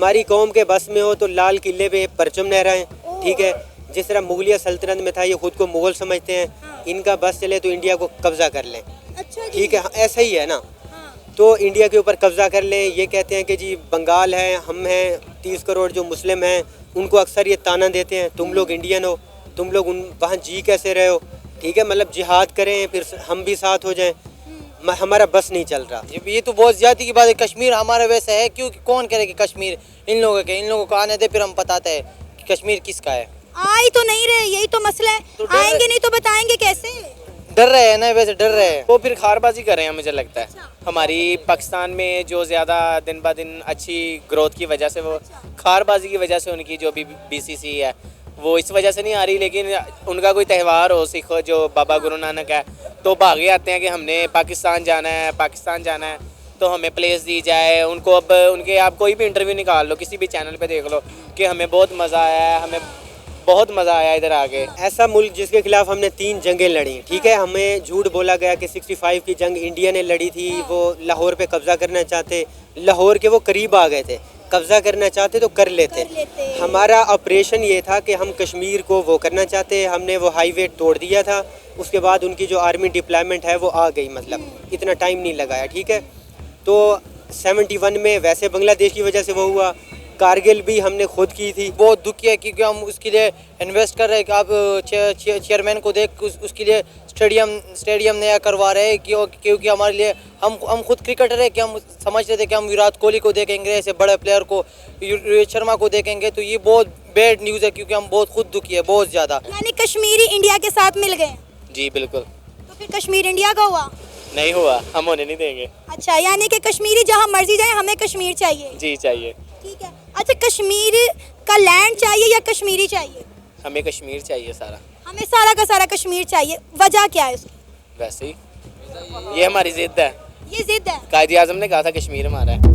हमारी कौम के बस में हो तो लाल किले पे परचम लहराएं, ठीक है। जिस तरह मुगलिया सल्तनत में था, ये खुद को मुगल समझते हैं, इनका बस चले तो इंडिया को कब्जा कर लें, अच्छा जी। ठीक है, ऐसा ही है ना। हाँ। तो इंडिया के ऊपर कब्जा कर लें, ये कहते हैं कि जी बंगाल है, हम हैं 30 करोड़ जो मुस्लिम हैं, उनको अक्सर ये ताना देते हैं तुम लोग इंडियन हो, तुम लोग उन वहाँ जी कैसे रहे हो, ठीक है। मतलब जिहाद करें फिर हम भी साथ हो जाएं, हमारा बस नहीं चल रहा। ये तो बहुत ज्यादा की बात है। कश्मीर हमारा वैसा है, क्योंकि कौन करे कि कश्मीर इन लोगों को आने दे, फिर हम बताते हैं कि कश्मीर किसका है। आ ही तो नहीं रहे, यही तो मसला है। तो आएंगे नहीं तो बताएंगे कैसे? डर रहे हैं ना, वैसे डर रहे हैं। वो फिर खारबाजी कर रहे हैं मुझे लगता है। हमारी पाकिस्तान में जो ज़्यादा दिन ब दिन अच्छी ग्रोथ की वजह से, वो खारबाजी की वजह से उनकी जो भी बीसीसी है वो इस वजह से नहीं आ रही। लेकिन उनका कोई त्यौहार हो, सिख जो बाबा गुरु नानक है, तो भागे आते हैं कि हमने पाकिस्तान जाना है, पाकिस्तान जाना है, तो हमें प्लेस दी जाए। उनको अब उनके आप कोई भी इंटरव्यू निकाल लो, किसी भी चैनल पे देख लो कि हमें बहुत मज़ा आया है, हमें बहुत मज़ा आया इधर आके। ऐसा मुल्क जिसके खिलाफ हमने 3 जंगें लड़ी, ठीक है। हमें झूठ बोला गया कि 65 की जंग इंडिया ने लड़ी थी, वो लाहौर पे कब्जा करना चाहते, लाहौर के वो करीब आ गए थे, कब्जा करना चाहते तो कर लेते। हमारा ऑपरेशन ये था कि हम कश्मीर को वो करना चाहते, हमने वो हाईवे तोड़ दिया था। उसके बाद उनकी जो आर्मी डिप्लॉयमेंट है वो आ गई, मतलब इतना टाइम नहीं लगाया, ठीक है। तो 71 में वैसे बांग्लादेश की वजह से वो हुआ, कारगिल भी हमने खुद की थी। बहुत दुखी है क्योंकि हम उसके लिए इन्वेस्ट कर रहे हैं कि आप चेयरमैन को देख उसके लिए स्टेडियम नया करवा रहे हैं, क्योंकि हमारे लिए हम खुद क्रिकेटर है कि हम समझ रहे थे कि हम विराट कोहली को देखेंगे, ऐसे बड़े प्लेयर को, रोहित शर्मा को देखेंगे, तो ये बहुत बैड न्यूज़ है क्योंकि हम बहुत खुद दुखी है, बहुत ज़्यादा। यानी कश्मीरी इंडिया के साथ मिल गए? जी बिल्कुल। तो फिर कश्मीर इंडिया का हुआ? नहीं हुआ, हम होने नहीं देंगे। अच्छा, यानी कि कश्मीरी जहाँ मर्जी जाए, हमें कश्मीर चाहिए? जी चाहिए। ठीक है। अच्छा, कश्मीर का लैंड चाहिए या कश्मीरी चाहिए? हमें कश्मीर चाहिए सारा। हमें सारा का सारा कश्मीर चाहिए। वजह क्या है उसकी? वैसे ही ये हमारी जिद है। ये जिद है। कायद आजम ने कहा था कश्मीर हमारा है।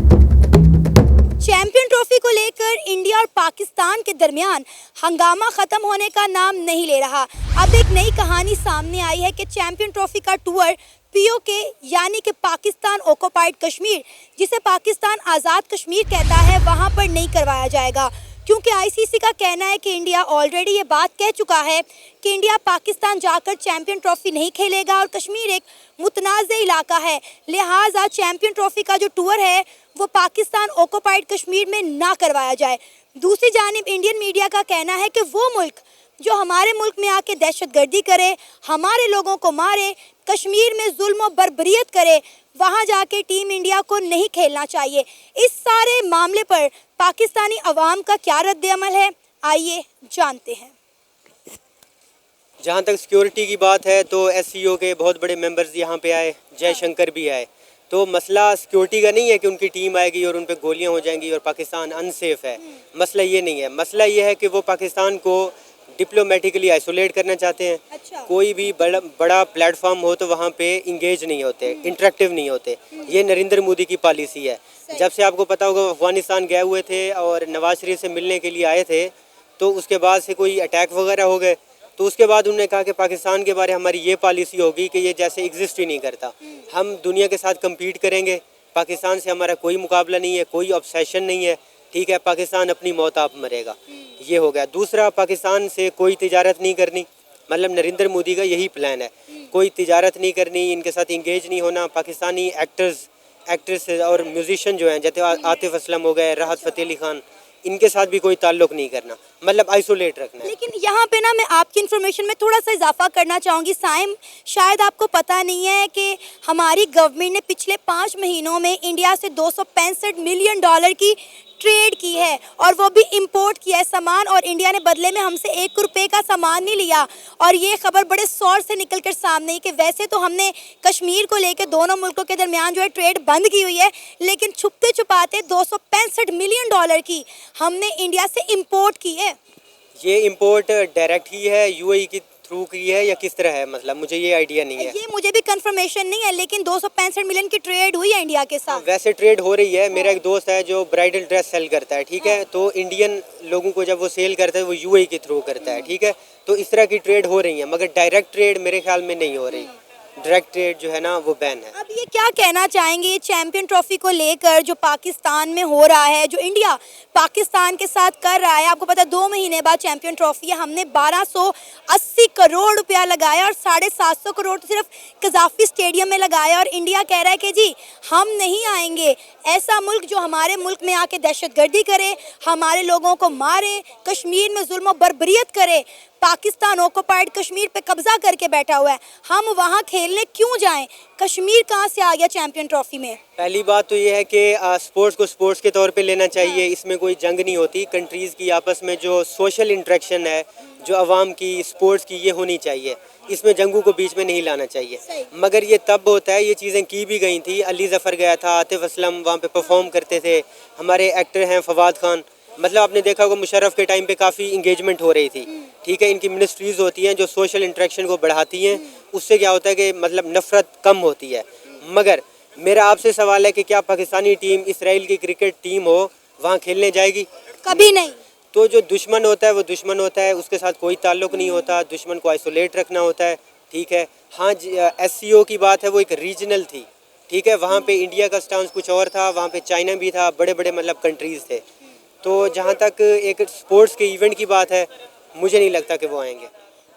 चैंपियन ट्रॉफी को लेकर इंडिया और पाकिस्तान के दरमियान हंगामा खत्म होने का नाम नहीं ले रहा। अब एक नई कहानी सामने आई है कि चैंपियन ट्रॉफी का टूर पीओके यानी कि पाकिस्तान ऑक्युपाइड कश्मीर, जिसे पाकिस्तान आज़ाद कश्मीर कहता है, वहां पर नहीं करवाया जाएगा, क्योंकि आईसीसी का कहना है कि इंडिया ऑलरेडी ये बात कह चुका है कि इंडिया पाकिस्तान जाकर चैंपियन ट्रॉफी नहीं खेलेगा और कश्मीर एक मुतनाज़ इलाका है, लिहाजा चैंपियन ट्रॉफी का जो टूर है वो पाकिस्तान ऑक्युपाइड कश्मीर में ना करवाया जाए। दूसरी जानिब इंडियन मीडिया का कहना है कि वो मुल्क जो हमारे मुल्क में आके दहशतगर्दी करे, हमारे लोगों को मारे, कश्मीर में जुल्म और बर्बरियत करे, वहाँ जाके टीम इंडिया को नहीं खेलना चाहिए। इस सारे मामले पर पाकिस्तानी अवाम का क्या रद्द-ए-अमल है, आइए जानते हैं। जहाँ तक सिक्योरिटी की बात है तो एससीओ के बहुत बड़े मेंबर्स यहाँ पे आए, जयशंकर भी आए। तो मसला सिक्योरिटी का नहीं है कि उनकी टीम आएगी और उन पे गोलियाँ हो जाएंगी और पाकिस्तान अनसेफ है, मसला ये नहीं है। मसला ये है कि वो पाकिस्तान को डिप्लोमेटिकली आइसोलेट करना चाहते हैं। अच्छा। कोई भी बड़ा प्लेटफॉर्म हो तो वहाँ पे इंगेज नहीं होते, इंटरेक्टिव नहीं होते। ये नरेंद्र मोदी की पॉलिसी है। जब से आपको पता होगा अफगानिस्तान गए हुए थे और नवाज शरीफ से मिलने के लिए आए थे, तो उसके बाद से कोई अटैक वगैरह हो गए, तो उसके बाद उन्होंने कहा कि पाकिस्तान के बारे हमारी ये पॉलिसी होगी कि ये जैसे एग्जिस्ट ही नहीं करता, हम दुनिया के साथ कम्पीट करेंगे, पाकिस्तान से हमारा कोई मुकाबला नहीं है, कोई ऑब्सेशन नहीं है, ठीक है, पाकिस्तान अपनी मौत आप मरेगा। ये हो गया। दूसरा, पाकिस्तान से कोई तिजारत नहीं करनी, मतलब नरेंद्र मोदी का यही प्लान है, कोई तिजारत नहीं करनी, इनके साथ इंगेज नहीं होना। पाकिस्तानी एक्ट्रेस और म्यूजिशियन जो हैं, जैसे आतिफ असलम हो गए, राहत फ़तेह अली खान, इनके साथ भी कोई ताल्लुक़ नहीं करना, मतलब आइसोलेट रखना है। लेकिन यहाँ पे ना मैं आपकी इन्फॉर्मेशन में थोड़ा सा इजाफा करना चाहूँगी साइम, शायद आपको पता नहीं है कि हमारी गवर्नमेंट ने पिछले 5 महीनों में इंडिया से $265 मिलियन की ट्रेड की है, और वो भी इंपोर्ट किया है सामान, और इंडिया ने बदले में हमसे 1 रुपये का सामान नहीं लिया। और ये खबर बड़े शोर से निकल कर सामने आई कि वैसे तो हमने कश्मीर को लेकर दोनों मुल्कों के दरमियान जो है ट्रेड बंद की हुई है, लेकिन छुपते छुपाते $265 मिलियन की हमने इंडिया से इम्पोर्ट की है। ये इम्पोर्ट डायरेक्ट ही है, यूएई की थ्रू की है या किस तरह है, मतलब मुझे ये आइडिया नहीं है। ये मुझे भी कंफर्मेशन नहीं है, लेकिन 265 मिलियन की ट्रेड हुई है इंडिया के साथ। वैसे ट्रेड हो रही है। मेरा एक दोस्त है जो ब्राइडल ड्रेस सेल करता है, ठीक है, तो इंडियन लोगों को जब वो सेल करता है वो यूएई के थ्रू करता है, ठीक है, तो इस तरह की ट्रेड हो रही है, मगर डायरेक्ट ट्रेड मेरे ख्याल में नहीं हो रही। डायरेक्ट जो है ना वो बैन है। अब ये क्या कहना चाहेंगे ये चैंपियन ट्रॉफी को लेकर जो पाकिस्तान में हो रहा है, जो इंडिया पाकिस्तान के साथ कर रहा है? आपको पता है 2 महीने बाद चैंपियन ट्रॉफी है, हमने 1280 करोड़ रुपया लगाया और 750 करोड़ तो सिर्फ कजाफी स्टेडियम में लगाया, और इंडिया कह रहा है कि जी हम नहीं आएंगे। ऐसा मुल्क जो हमारे मुल्क में आके दहशतगर्दी करे, हमारे लोगों को मारे, कश्मीर में जुल्म और बर्बरियत करे, पाकिस्तान ऑक्युपाइड कश्मीर पे कब्जा करके बैठा हुआ है, हम वहाँ खेलने क्यों जाएं? कश्मीर कहाँ से आ गया चैंपियन ट्रॉफी में? पहली बात तो ये है कि स्पोर्ट्स को स्पोर्ट्स के तौर पे लेना चाहिए। इसमें कोई जंग नहीं होती। कंट्रीज़ की आपस में जो सोशल इंटरेक्शन है, जो आवाम की स्पोर्ट्स की, ये होनी चाहिए। इसमें जंगों को बीच में नहीं लाना चाहिए। मगर ये तब होता है, ये चीज़ें की भी गई थी। अली ज़फ़र गया था, आतिफ असलम वहाँ पे परफॉर्म करते थे, हमारे एक्टर हैं फवाद खान, मतलब आपने देखा होगा मुशर्रफ के टाइम पे काफ़ी इंगेजमेंट हो रही थी। ठीक है, इनकी मिनिस्ट्रीज़ होती हैं जो सोशल इंटरेक्शन को बढ़ाती हैं, उससे क्या होता है कि मतलब नफ़रत कम होती है। मगर मेरा आपसे सवाल है कि क्या पाकिस्तानी टीम इसराइल की क्रिकेट टीम हो वहाँ खेलने जाएगी? कभी नहीं। तो जो दुश्मन होता है वो दुश्मन होता है, उसके साथ कोई ताल्लुक नहीं होता, दुश्मन को आइसोलेट रखना होता है। ठीक है, हाँ SCO की बात है, वो एक रीजनल थी। ठीक है, वहाँ पे इंडिया का स्टांस कुछ और था, वहाँ पे चाइना भी था, बड़े बड़े मतलब कंट्रीज़ थे। तो जहाँ तक एक स्पोर्ट्स के इवेंट की बात है, मुझे नहीं लगता कि वो आएंगे।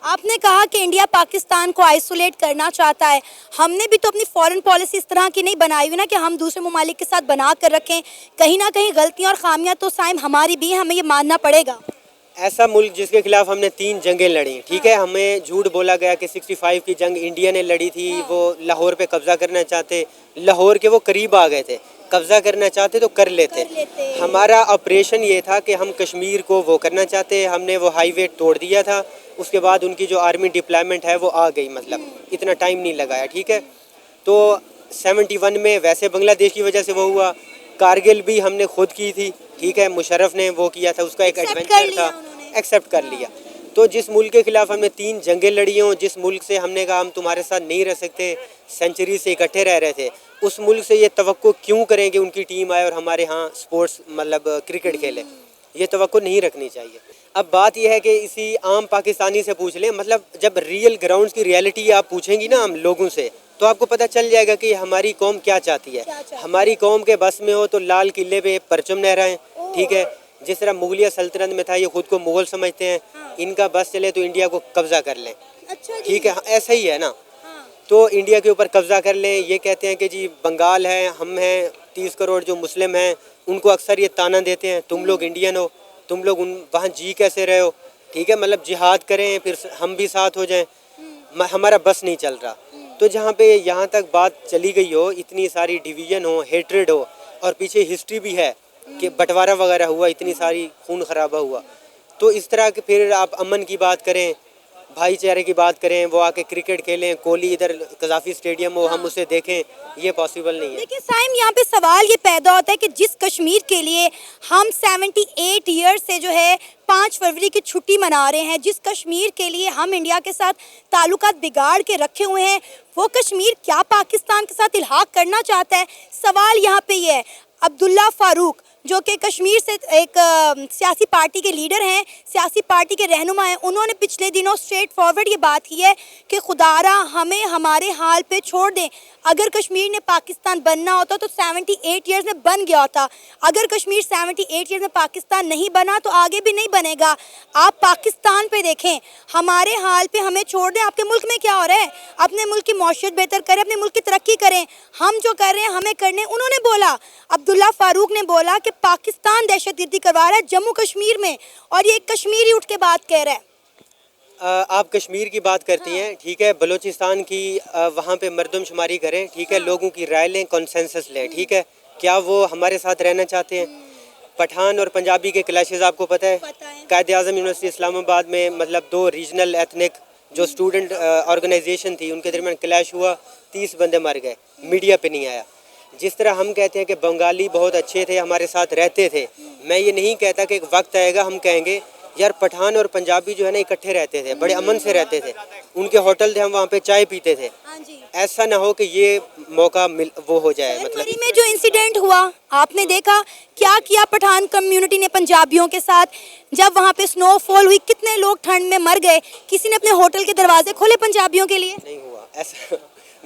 आपने कहा कि इंडिया पाकिस्तान को आइसोलेट करना चाहता है। हमने भी तो अपनी फॉरेन पॉलिसी इस तरह की नहीं बनाई हुई ना कि हम दूसरे ममालिक के साथ बना कर रखें। कहीं ना कहीं गलतियां और खामियां तो साइम हमारी भी हैं, हमें ये मानना पड़ेगा। ऐसा मुल्क जिसके खिलाफ हमने 3 जंगें लड़ी, ठीक है, हमें झूठ बोला गया कि 65 की जंग इंडिया ने लड़ी थी, वो लाहौर पे कब्जा करना चाहते, लाहौर के वो करीब आ गए थे, कब्जा करना चाहते तो कर लेते। हमारा ऑपरेशन ये था कि हम कश्मीर को वो करना चाहते, हमने वो हाईवे तोड़ दिया था। उसके बाद उनकी जो आर्मी डिप्लॉयमेंट है वो आ गई, मतलब इतना टाइम नहीं लगाया। ठीक है, तो 71 में वैसे बांग्लादेश की वजह से वो हुआ, कारगिल भी हमने खुद की थी। ठीक है, मुशर्रफ ने वो किया था, उसका एक एडवेंचर था, एक्सेप्ट कर लिया। तो जिस मुल्क के खिलाफ हमने 3 जंगें लड़ी हों, जिस मुल्क से हमने कहा हम तुम्हारे साथ नहीं रह सकते, सेंचुरी से इकट्ठे रह रहे थे, उस मुल्क से ये तवक्को क्यों करें कि उनकी टीम आए और हमारे यहाँ स्पोर्ट्स मतलब क्रिकेट खेले? ये तवक्को नहीं रखनी चाहिए। अब बात यह है कि इसी आम पाकिस्तानी से पूछ लें, मतलब जब रियल ग्राउंड्स की रियलिटी आप पूछेंगी ना हम लोगों से, तो आपको पता चल जाएगा कि हमारी कौम क्या चाहती है। हमारी कौम के बस में हो तो लाल किले पे परचम लहराएं। ठीक है, जिस तरह मुगलिया सल्तनत में था, ये खुद को मुगल समझते हैं, इनका बस चले तो इंडिया को कब्जा कर लें। ठीक है, ऐसा ही है ना। तो इंडिया के ऊपर कब्जा कर लें, ये कहते हैं कि जी बंगाल है, हम हैं 30 करोड़ जो मुस्लिम हैं, उनको अक्सर ये ताना देते हैं, तुम लोग इंडियन हो, तुम लोग उन वहाँ जी कैसे रहे हो? ठीक है, मतलब जिहाद करें फिर हम भी साथ हो जाएं, हमारा बस नहीं चल रहा। तो जहाँ पे यहाँ तक बात चली गई हो, इतनी सारी डिवीज़न हो, हेट्रेड हो, और पीछे हिस्ट्री भी है कि बंटवारा वगैरह हुआ, इतनी सारी खून खराबा हुआ, तो इस तरह के फिर आप अमन की बात करें, भाईचारे की बात करें, वो आके क्रिकेट खेलें, कोहली इधर कजाफी स्टेडियम हो, हम उसे देखें, ये पॉसिबल नहीं है। देखिए साइम, यहाँ पे सवाल ये पैदा होता है कि जिस कश्मीर के लिए हम 78 ईयर्स से जो है 5 फरवरी की छुट्टी मना रहे हैं, जिस कश्मीर के लिए हम इंडिया के साथ ताल्लुकात बिगाड़ के रखे हुए हैं, वो कश्मीर क्या पाकिस्तान के साथ इल्हाक करना चाहता है? सवाल यहाँ पे ये है। अब्दुल्ला फारूक जो कि कश्मीर से एक सियासी पार्टी के लीडर हैं, सियासी पार्टी के रहनुमा हैं, उन्होंने पिछले दिनों स्ट्रेट फॉरवर्ड ये बात की है कि खुदारा हमें हमारे हाल पे छोड़ दें। अगर कश्मीर ने पाकिस्तान बनना होता तो 78 ईयर्स में बन गया होता। अगर कश्मीर 78 ईयर्स में पाकिस्तान नहीं बना तो आगे भी नहीं बनेगा। आप पाकिस्तान पे देखें, हमारे हाल पे हमें छोड़ दें। आपके मुल्क में क्या हो रहा है? अपने मुल्क की मौशियत बेहतर करें, अपने मुल्क की तरक्की करें। हम जो कर रहे हैं हमें करने। उन्होंने बोला, अब्दुल्ला फारूक ने बोला कि पाकिस्तान दहशतगर्दी करवा रहा है जम्मू कश्मीर में, और ये कश्मीरी उठ के बात कह रहा है। आप कश्मीर की बात करती हैं, ठीक है, बलूचिस्तान की वहाँ पे मर्दमशुमारी करें, ठीक है, लोगों की राय लें, कॉन्सेंसस लें, ठीक है, क्या वो हमारे साथ रहना चाहते हैं? पठान और पंजाबी के क्लैशेस आपको पता है। कायद आज़म यूनिवर्सिटी इस्लामाबाद में मतलब 2 रीजनल एथनिक जो स्टूडेंट ऑर्गेनाइजेशन थी, उनके दरमियान क्लैश हुआ, 30 बंदे मर गए, मीडिया पे नहीं आया। जिस तरह हम कहते हैं कि बंगाली बहुत अच्छे थे, हमारे साथ रहते थे, मैं ये नहीं कहता कि एक वक्त आएगा हम कहेंगे यार पठान और पंजाबी जो है ना इकट्ठे रहते थे, बड़े अमन से रहते थे, उनके होटल थे, हम वहाँ पे चाय पीते थे। ऐसा ना हो कि ये मौका वो हो जाए। मतलब में जो इंसिडेंट हुआ आपने देखा, क्या किया पठान कम्युनिटी ने पंजाबियों के साथ? जब वहाँ पे स्नोफॉल हुई, कितने लोग ठंड में मर गए, किसी ने अपने होटल के दरवाजे खोले पंजाबियों के लिए? नहीं हुआ ऐसा।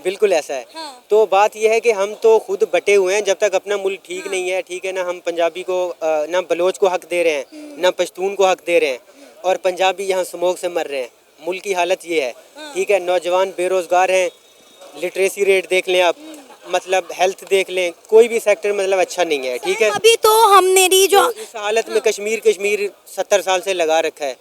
बिल्कुल ऐसा है। हाँ। तो बात यह है कि हम तो खुद बटे हुए हैं, जब तक अपना मुल्क ठीक नहीं है, ठीक है ना, हम पंजाबी को ना बलोच को हक दे रहे हैं, ना पश्तून को हक दे रहे हैं, और पंजाबी यहाँ स्मोक से मर रहे हैं। मुल्क की हालत ये है, ठीक है। नौजवान बेरोज़गार हैं, लिटरेसी रेट देख लें आप, मतलब हेल्थ देख लें, कोई भी सेक्टर मतलब अच्छा नहीं है, ठीक है। अभी तो हम मेरी जो तो इस हालत में कश्मीर 70 साल से लगा रखा है,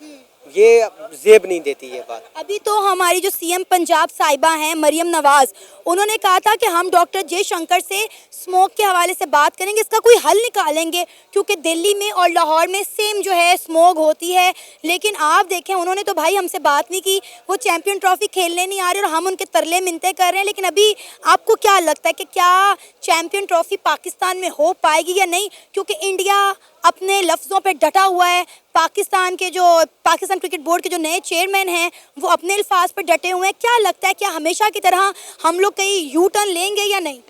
ये जेब नहीं देती ये बात। अभी तो हमारी जो सीएम पंजाब साहिबा हैं मरियम नवाज, उन्होंने कहा था कि हम डॉक्टर जयशंकर से स्मोक के हवाले से बात करेंगे, इसका कोई हल निकालेंगे, क्योंकि दिल्ली में और लाहौर में सेम जो है स्मोक होती है। लेकिन आप देखें, उन्होंने तो भाई हमसे बात नहीं की, वो चैंपियन ट्रॉफी खेलने नहीं आ रहे और हम उनके तरले मिन्नतें कर रहे हैं। लेकिन अभी आपको क्या लगता है कि क्या चैंपियन ट्रॉफी पाकिस्तान में हो पाएगी या नहीं? क्योंकि इंडिया अपने लफ्ज़ों पे डटा हुआ है, पाकिस्तान क्रिकेट बोर्ड के जो नए चेयरमैन हैं वो अपने अल्फाज पर डटे हुए हैं। क्या लगता है, क्या हमेशा की तरह हम लोग कहीं यू टर्न लेंगे या नहीं?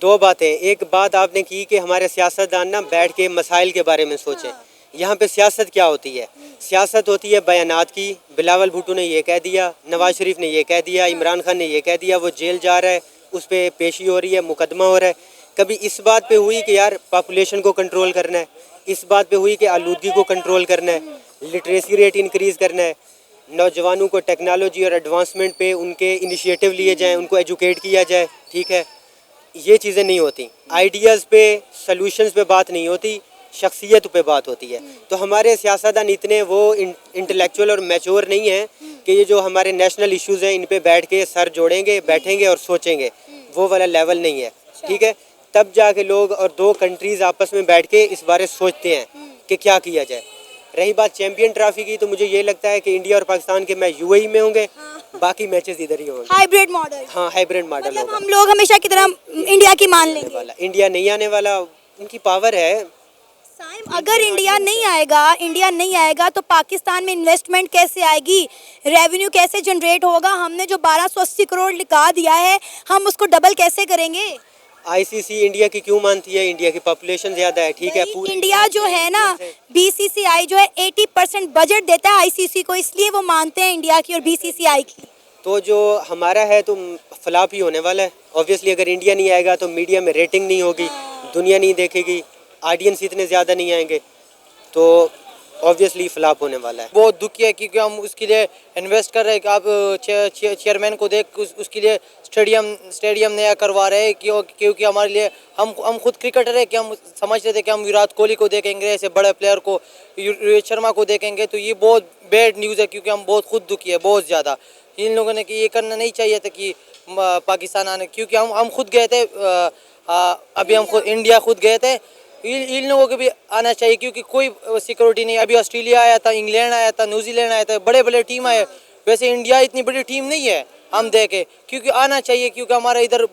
दो बातें। एक बात आपने की कि हमारे सियासतदान ना बैठ के मसाइल के बारे में सोचें। यहाँ पे सियासत क्या होती है? सियासत होती है बयानात की। बिलावल भुट्टो ने ये कह दिया, नवाज शरीफ ने ये कह दिया, इमरान खान ने ये कह दिया, वो जेल जा रहा है, उस पर पेशी हो रही है, मुकदमा हो रहा है। कभी इस बात पे हुई कि यार पॉपुलेशन को कंट्रोल करना है, इस बात पे हुई कि आलूदगी को कंट्रोल करना है, लिटरेसी रेट इंक्रीज़ करना है, नौजवानों को टेक्नोलॉजी और एडवांसमेंट पे उनके इनिशिएटिव लिए जाएं, उनको एजुकेट किया जाए, ठीक है। ये चीज़ें नहीं होती। आइडियाज़ पे, सॉल्यूशंस पे बात नहीं होती, शख्सियत पे बात होती है। तो हमारे सियासतदान इतने वो इंटेलेक्चुअल और मैच्योर नहीं हैं कि ये जो हमारे नेशनल इश्यूज़ हैं इन पे बैठ के सर जोड़ेंगे, बैठेंगे और सोचेंगे, वो वाला लेवल नहीं है, ठीक है। तब जाके लोग और दो कंट्रीज़ आपस में बैठ के इस बारे सोचते हैं कि क्या किया जाए। रही बात चैंपियन ट्रॉफी की, तो मुझे ये लगता है कि इंडिया और पाकिस्तान के मैच यूएई में होंगे, बाकी मैचेस इधर ही होंगे। Hybrid model. हाँ, हाइब्रिड मॉडल मतलब होगा। हम लोग हमेशा की तरह इंडिया की मान लेंगे। वाला इंडिया नहीं आने वाला, उनकी पावर है। अगर इंडिया नहीं आएगा तो पाकिस्तान में इन्वेस्टमेंट कैसे आएगी, रेवेन्यू कैसे जनरेट होगा? हमने जो 1280 करोड़ लगा दिया है, हम उसको डबल कैसे करेंगे? आईसीसी इंडिया की क्यों मानती है? इंडिया की पॉपुलेशन ज्यादा है, ठीक है। पूरी इंडिया जो है ना, बीसीसीआई जो है 80% बजट देता है आईसीसी को, इसलिए वो मानते हैं इंडिया की और बीसीसीआई की। तो जो हमारा है तो फ्लॉप ही होने वाला है ऑब्वियसली। अगर इंडिया नहीं आएगा तो मीडिया में रेटिंग नहीं होगी, दुनिया नहीं देखेगी, ऑडियंस इतने ज़्यादा नहीं आएंगे, तो ऑब्वियसली फ्लॉप होने वाला है। बहुत दुखी है क्योंकि हम उसके लिए इन्वेस्ट कर रहे हैं कि आप चेयरमैन को देख उसके लिए स्टेडियम नया करवा रहे हैं, क्योंकि हमारे लिए हम खुद क्रिकेटर है कि हम समझ रहे थे कि हम विराट कोहली को देखेंगे, ऐसे बड़े प्लेयर को, रोहित शर्मा को देखेंगे, तो ये बहुत बैड न्यूज़ है क्योंकि हम बहुत खुद दुखी है, बहुत ज़्यादा। इन लोगों ने कि ये करना नहीं चाहिए था कि पाकिस्तान आने, क्योंकि हम खुद गए थे, अभी हम खुद इंडिया खुद गए थे। इन लोगों को भी आना चाहिए क्योंकि कोई सिक्योरिटी नहीं। अभी ऑस्ट्रेलिया आया था, इंग्लैंड आया था, न्यूजीलैंड आया था, बड़े बड़े टीम आए। वैसे इंडिया इतनी बड़ी टीम नहीं है, हम देखे, क्योंकि आना चाहिए, क्योंकि हमारे इधर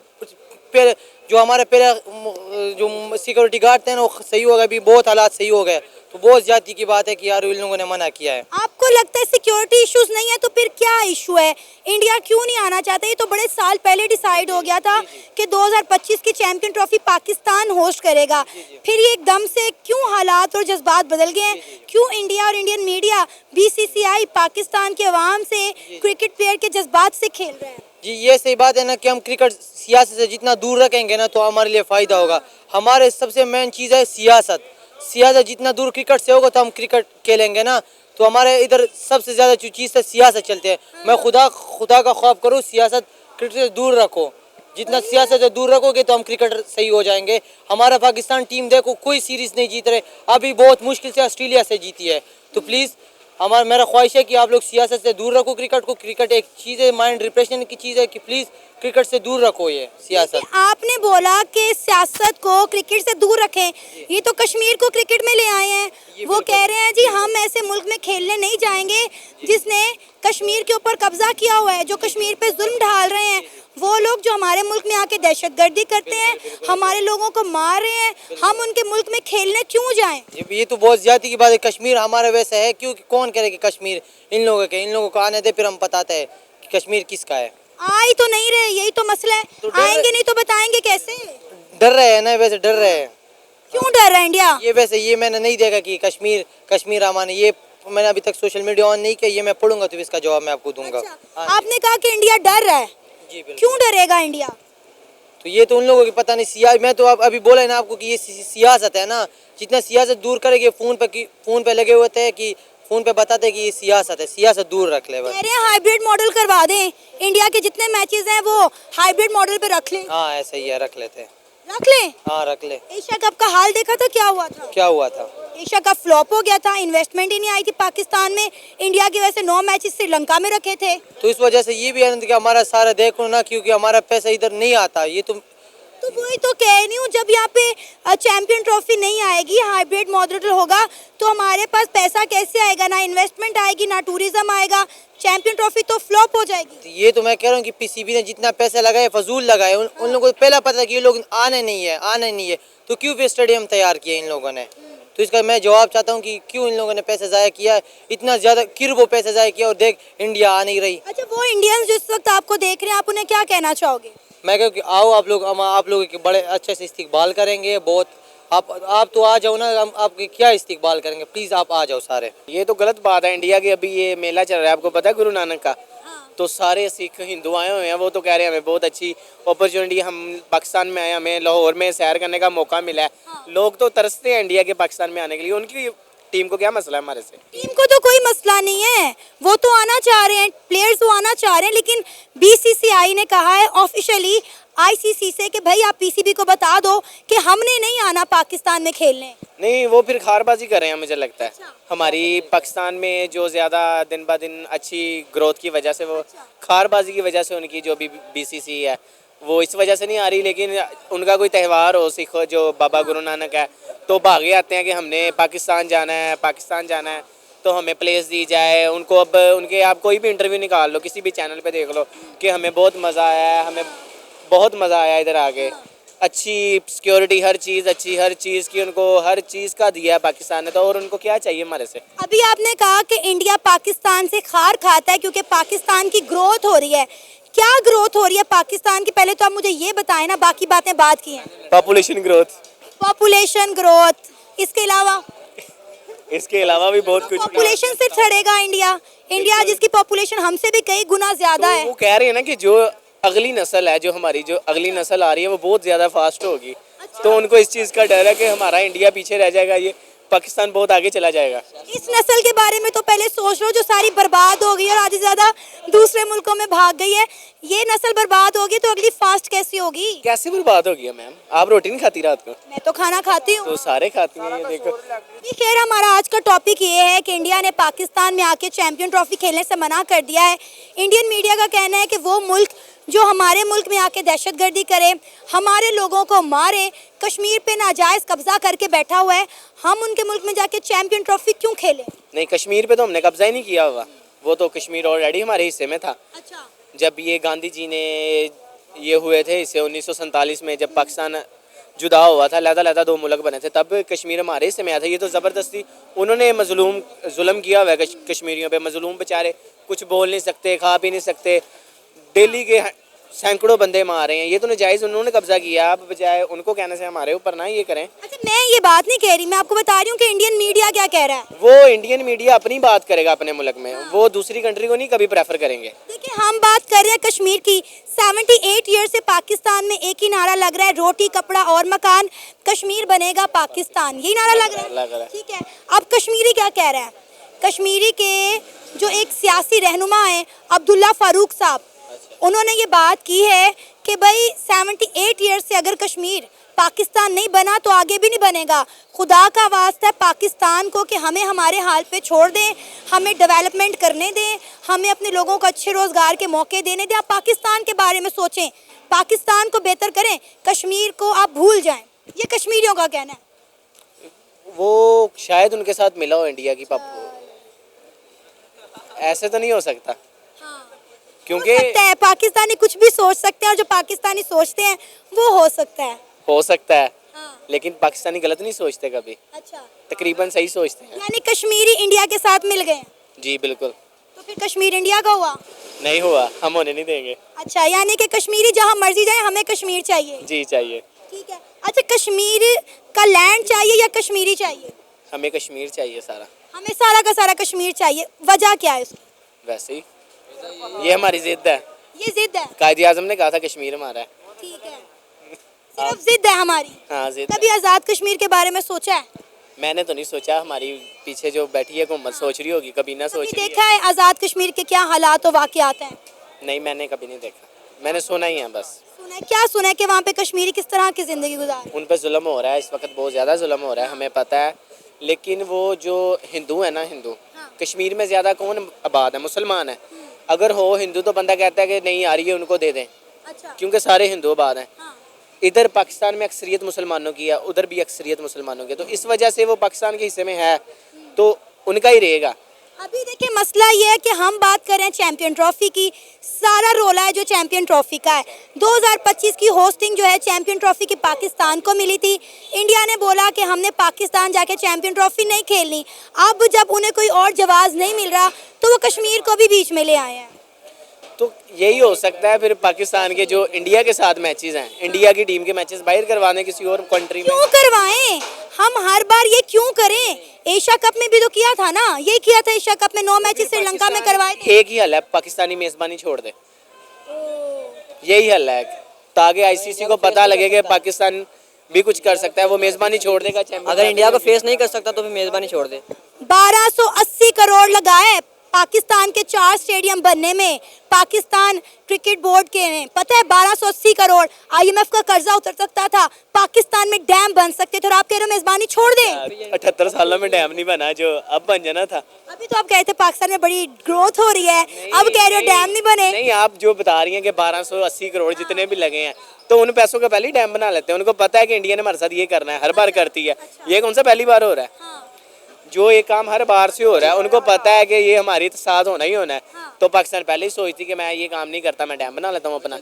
जो सिक्योरिटी गार्ड थे ना वो सही हो गए, अभी बहुत हालात सही हो गए, तो बहुत ज्यादा की बात है कि यार इन लोगों ने मना किया है। आपको लगता है सिक्योरिटी इश्यूज नहीं है तो फिर क्या इशू है? इंडिया क्यों नहीं आना चाहता? ये तो बड़े साल पहले डिसाइड हो गया था कि 2025 की चैंपियन ट्रॉफी पाकिस्तान होस्ट करेगा। फिर ये एकदम से क्यों हालात और जज्बात बदल गए हैं? क्यों इंडिया और इंडियन मीडिया, बीसीसीआई पाकिस्तान के अवाम से, क्रिकेट प्लेयर के जज्बात से खेल रहे हैं? जी, ये सही बात है ना कि हम क्रिकेट सियासत से जितना दूर रखेंगे ना तो हमारे लिए फ़ायदा होगा। हमारे सबसे मेन चीज़ है सियासत। सियासत जितना दूर क्रिकेट से होगा तो हम क्रिकेट खेलेंगे ना, तो हमारे इधर सबसे ज़्यादा जो चीज़ है सियासत चलते हैं। मैं खुदा का ख्वाब करूँ, सियासत क्रिकेट से दूर रखो। जितना सियासत से दूर रखोगे तो हम क्रिकेटर सही हो जाएंगे। हमारा पाकिस्तान टीम देखो, कोई सीरीज़ नहीं जीत रहे, अभी बहुत मुश्किल से ऑस्ट्रेलिया से जीती है। तो प्लीज़ मेरा ख्वाहिश है कि आप लोग सियासत से दूर रखो क्रिकेट को। क्रिकेट एक चीज़ है, माइंड रिफ्रेशमेंट की चीज़ है, कि प्लीज़ क्रिकेट से दूर रखो ये सियासत। आपने बोला कि सियासत को क्रिकेट से दूर रखें, ये तो कश्मीर को क्रिकेट में ले आए हैं। वो कह रहे हैं जी हम ऐसे मुल्क में खेलने नहीं जाएंगे जिसने कश्मीर के ऊपर कब्जा किया हुआ है, जो कश्मीर पे जुल्म ढाल रहे हैं, वो लोग जो हमारे मुल्क में आके दहशतगर्दी करते हैं, हमारे लोगों को मार रहे हैं, हम उनके मुल्क में खेलने क्यों जाएं? ये तो बहुत ज्यादा की बात है। कश्मीर हमारा वैसे है, क्योंकि कौन करे कि कश्मीर इन लोगों को आने दे, फिर हम बताते हैं कि कश्मीर किसका है। आ ही तो नहीं रहे, यही तो मसला है। तो आएंगे नहीं तो बताएंगे कैसे? डर रहे हैं ना, वैसे डर रहे हैं। क्यों डर रहा है इंडिया? ये मैंने नहीं देखा कि कश्मीर आमाने, ये मैंने अभी तक सोशल मीडिया ऑन नहीं किया, ये मैं पढ़ूंगा तो इसका जवाब मैं आपको दूंगा। अच्छा, आपने कहा कि इंडिया डर रहा है, जी बिल्कुल। क्यों डरेगा इंडिया? तो ये तो उन लोगों की पता नहीं मैं तो अब अभी बोला है ना आपको कि ये सियासत है ना, जितना सियासत दूर करेंगे फोन पे लगे हुए थे कि फोन पे बताते हैं कि ये सियासत है, सियासत दूर रख ले बस। कह रहे हैं हाइब्रिड मॉडल करवा दें, इंडिया के जितने मैचेस हैं वो हाइब्रिड मॉडल पे रख लें। हाँ ऐसा ही है, रख लेते हैं। रख लें। हाँ रख ले। एशिया कप का हाल देखा था, क्या हुआ था? क्या हुआ था? एशिया कप फ्लॉप हो गया था, इन्वेस्टमेंट ही नहीं आई थी पाकिस्तान में। इंडिया की वजह से 9 मैचेस श्रीलंका में रखे थे। तो इस वजह से ये भी आनंद कि हमारा सारा देखो ना, क्योंकि हमारा पैसा इधर नहीं आता। ये तो वही तो कह रही हूँ, जब यहाँ पे चैंपियन ट्रॉफी नहीं आएगी, हाइब्रिड मॉडल होगा, तो हमारे पास पैसा कैसे आएगा? ना इन्वेस्टमेंट आएगी, ना टूरिज्म आएगा, चैंपियन ट्रॉफी तो फ्लॉप हो जाएगी। ये तो मैं कह रहा हूँ कि पीसीबी ने जितना पैसा लगाया फजूल लगाए। उन लोगों को पहला पता कि ये लोग आने नहीं है, तो क्यों फिर स्टेडियम तैयार किए इन लोगों ने? तो इसका मैं जवाब चाहता हूँ कि क्यों इन लोगों ने पैसा ज़ाया किया, इतना ज़्यादा वो पैसा ज़ाया किया और देख इंडिया आ नहीं रही। अच्छा, वो इंडियंस जो इस वक्त आपको देख रहे हैं, आप उन्हें क्या कहना चाहोगे? मैं कहूँ कि आओ आप लोग के बड़े अच्छे से इस्तिकबाल करेंगे। बहुत आप तो आ जाओ ना, हम आपकी क्या इस्तिकबाल करेंगे, प्लीज़ आप आ जाओ सारे। ये तो गलत बात है। इंडिया के अभी ये मेला चल रहा है, आपको पता है, गुरु नानक का। तो सारे सिख हिंदू आए हुए हैं, वो तो कह रहे हैं हमें बहुत अच्छी अपॉर्चुनिटी, हम पाकिस्तान में आए, हमें लाहौर में सैर करने का मौका मिला है। लोग तो तरसते हैं इंडिया के पाकिस्तान में आने के लिए। उनकी टीम को क्या मसला है हमारे से? टीम को तो कोई मसला नहीं है, वो तो आना चाह रहे हैं, प्लेयर्स वो आना चाह रहे हैं, लेकिन बीसीसीआई ने कहा है ऑफिशियली आईसीसी से कि भाई आप पीसीबी को बता दो कि हमने नहीं आना पाकिस्तान में खेलने। नहीं, वो फिर खारबाजी कर रहे हैं मुझे लगता है। हमारी पाकिस्तान में जो ज़्यादा दिन ब दिन अच्छी ग्रोथ की वजह से, वो खारबाजी की वजह से उनकी जो भी बीसीसी है वो इस वजह से नहीं आ रही। लेकिन उनका कोई त्यौहार हो, सिख जो बाबा गुरु नानक है, तो भागे आते हैं कि हमने पाकिस्तान जाना है, तो हमें प्लेस दी जाए। उनको अब उनके आप कोई भी इंटरव्यू निकाल लो, किसी भी चैनल पे देख लो कि हमें बहुत मज़ा आया, हमें बहुत मज़ा आया इधर आके। अच्छी सिक्योरिटी, हर चीज़ की उनको हर चीज़ का दिया है पाकिस्तान ने, तो और उनको क्या चाहिए हमारे से? अभी आपने कहा कि इंडिया पाकिस्तान से खार खाता है क्योंकि पाकिस्तान की ग्रोथ हो रही है। क्या ग्रोथ हो रही है पाकिस्तान की? पहले तो आप मुझे ये बताएं ना, बाकी बातें बात की हैं। पॉपुलेशन ग्रोथ, इसके अलावा भी बहुत कुछ। पॉपुलेशन से छड़ेगा इंडिया जिसकी पॉपुलेशन हमसे भी कई गुना ज्यादा है। वो कह रहे हैं ना कि जो अगली नस्ल है, जो हमारी जो अगली नस्ल आ रही है, वो बहुत ज़्यादा फास्ट होगी। तो उनको इस चीज़ का डर है कि हमारा इंडिया पीछे रह जाएगा, ये पाकिस्तान बहुत आगे चला जाएगा। इस नस्ल के बारे में तो पहले सोच लो जो सारी बर्बाद हो गई और आधी ज्यादा दूसरे मुल्कों में भाग गई है। ये नस्ल बर्बाद होगी तो अगली फास्ट कैसी होगी? कैसे बर्बाद होगी है मैम? आप रोटी नहीं खाती रात को? मैं तो खाना खाती हूँ। तो सारे खाती हैं, ये देखो। खैर, हमारा आज का टॉपिक ये है कि इंडिया ने पाकिस्तान में आके चैंपियन ट्रॉफी खेलने से मना कर दिया है। इंडियन मीडिया का कहना है कि वो मुल्क जो हमारे मुल्क में आके दहशतगर्दी करे, हमारे लोगों को मारे, कश्मीर पे नाजायज़ कब्जा करके बैठा हुआ है, हम उनके मुल्क में जाके चैंपियन ट्रॉफी क्यों खेलें? नहीं, कश्मीर पे तो हमने कब्जा ही नहीं किया हुआ, वो तो कश्मीर ऑलरेडी हमारे हिस्से में था। अच्छा। जब ये गांधी जी ने ये हुए थे इसे 1947 में, जब पाकिस्तान जुदा हुआ था, लहदा 2 मुल्क बने थे, तब कश्मीर हमारे हिस्से में आया था। ये तो ज़बरदस्ती उन्होंने जुल्म किया हुआ है कश्मीरियों पे। मजलूम बेचारे कुछ बोल नहीं सकते, खा पी नहीं सकते, डेली के सैकड़ों बंदे मार रहे हैं। ये तो नाजायज़ उन्होंने कब्जा किया। आप बजाय उनको कहने से हमारे ऊपर ना ये करें। अच्छा, मैं ये बात नहीं कह रही, मैं आपको बता रही हूँ कि इंडियन मीडिया क्या कह रहा है। वो इंडियन मीडिया अपनी बात करेगा अपने मुल्क में, वो दूसरी कंट्री को नहीं कभी प्रेफर करेंगे। देखिए, हम बात कर रहे हैं कश्मीर की। 78 ईयर से पाकिस्तान में एक ही नारा लग रहा है, रोटी कपड़ा और मकान, कश्मीर बनेगा पाकिस्तान, यही नारा लग रहा है। ठीक है, अब कश्मीरी क्या कह रहा है? कश्मीरी के जो एक सियासी रहनुमा है अब्दुल्ला फारूक साहब, उन्होंने ये बात की है कि भाई 78 ईयर से अगर कश्मीर पाकिस्तान नहीं बना तो आगे भी नहीं बनेगा। खुदा का वास्ता है पाकिस्तान को कि हमें हमारे हाल पे छोड़ दें, हमें डेवलपमेंट करने दें, हमें अपने लोगों को अच्छे रोज़गार के मौके देने दें। आप पाकिस्तान के बारे में सोचें, पाकिस्तान को बेहतर करें, कश्मीर को आप भूल जाएं। ये कश्मीरियों का कहना है। वो शायद उनके साथ मिला हो इंडिया की पापा, ऐसे तो नहीं हो सकता। क्योंकि हो सकता है, पाकिस्तानी कुछ भी सोच सकते हैं और जो पाकिस्तानी सोचते हैं वो हो सकता है। हाँ। लेकिन पाकिस्तानी गलत नहीं सोचते कभी। अच्छा, तकरीबन सही सोचते हैं। यानी कश्मीरी इंडिया के साथ मिल गए? जी बिल्कुल। तो फिर कश्मीर इंडिया का हुआ? नहीं हुआ, हम होने नहीं देंगे। अच्छा, यानी कि कश्मीरी जहाँ मर्जी जाए, हमें कश्मीर चाहिए? जी चाहिए। ठीक है। अच्छा, कश्मीर का लैंड चाहिए या कश्मीरी चाहिए? हमें कश्मीर चाहिए सारा। हमें सारा का सारा कश्मीर चाहिए। वजह क्या है उसकी? वैसे ही ये हमारी जिद है। ये जिद है। कायद आजम ने कहा था कश्मीर हमारा है। ठीक है, सिर्फ जिद है हमारी। हाँ जिद कभी आजाद कश्मीर के बारे में सोचा है? मैंने तो नहीं सोचा, हमारी पीछे जो बैठी है हुकूमत सोच रही होगी, कभी ना सोच कभी रही देखा है आजाद कश्मीर के क्या हालात और वाकयात हैं? है। नहीं मैंने कभी नहीं देखा, मैंने सुना ही है बस। सुना है, क्या सुना है कि वहाँ पे कश्मीरी किस तरह की जिंदगी गुजार? उन पर जुल्म हो रहा है इस वक्त, बहुत ज़्यादा जुल्म हो रहा है, हमें पता है। लेकिन वो जो हिंदू है ना, हिंदू कश्मीर में ज़्यादा कौन आबाद है? मुसलमान है। अगर हो हिंदू तो बंदा कहता है कि नहीं आ रही है उनको दे दें, अच्छा। क्योंकि सारे हिंदू आबाद हैं। हाँ। इधर पाकिस्तान में अक्सरियत मुसलमानों की है, उधर भी अक्सरियत मुसलमानों की है, तो इस वजह से वो पाकिस्तान के हिस्से में है तो उनका ही रहेगा। अभी देखिए मसला ये है कि हम बात कर रहे हैं चैंपियन ट्रॉफी की, सारा रोला है जो चैंपियन ट्रॉफी का है। 2025 की होस्टिंग जो है चैंपियन ट्रॉफी की पाकिस्तान को मिली थी। इंडिया ने बोला कि हमने पाकिस्तान जाके चैंपियन ट्रॉफी नहीं खेलनी। अब जब उन्हें कोई और जवाब नहीं मिल रहा तो वो कश्मीर को भी बीच में ले आए हैं। तो यही हो सकता है फिर पाकिस्तान के जो इंडिया के साथ मैचेस हैं, इंडिया की टीम के मैचेस बाहर करवाने किसी और कंट्री में। क्यों करवाएं? हम हर बार ये क्यों करें? एशिया कप में भी तो किया था ना, ये किया था एशिया कप में 9 मैचेस श्रीलंका में करवाए थे। एक ही हल है, पाकिस्तानी मेजबानी छोड़ दे, यही हल है, ताकि आईसीसी को पता लगे कि पाकिस्तान भी कुछ कर सकता है, वो मेजबानी छोड़ देगा। अगर इंडिया को फेस नहीं कर सकता तो फिर मेजबानी छोड़ दे। 1280 करोड़ लगाए पाकिस्तान के 4 स्टेडियम बनने में, पाकिस्तान क्रिकेट बोर्ड के ने, पता है 1280 करोड़ IMF का कर्जा उतर सकता था, पाकिस्तान में डैम बन सकते थे और आप कह रहे हो मेजबानी छोड़ दें। 78 सालों में डैम नहीं बना जो अब बन जाना था। अभी तो आप कह रहे थे पाकिस्तान में बड़ी ग्रोथ हो रही है, अब कह रहे हो डैम नहीं बने। नहीं, आप जो बता रही हैं कि 1280 करोड़ जितने भी लगे हैं तो उन पैसों का पहले ही डैम बना लेते हैं। उनको पता है कि इंडिया ने हमारे साथ ये करना है, हर बार करती है, ये कौन सा पहली बार हो रहा है? जो ये काम हर बार से हो रहा है, उनको पता है कि ये हमारे साथ होना ही होना है। तो पाकिस्तान पहले ही सोचती कि मैं ये काम नहीं करता, मैं डैम बना लेता हूँ अपना।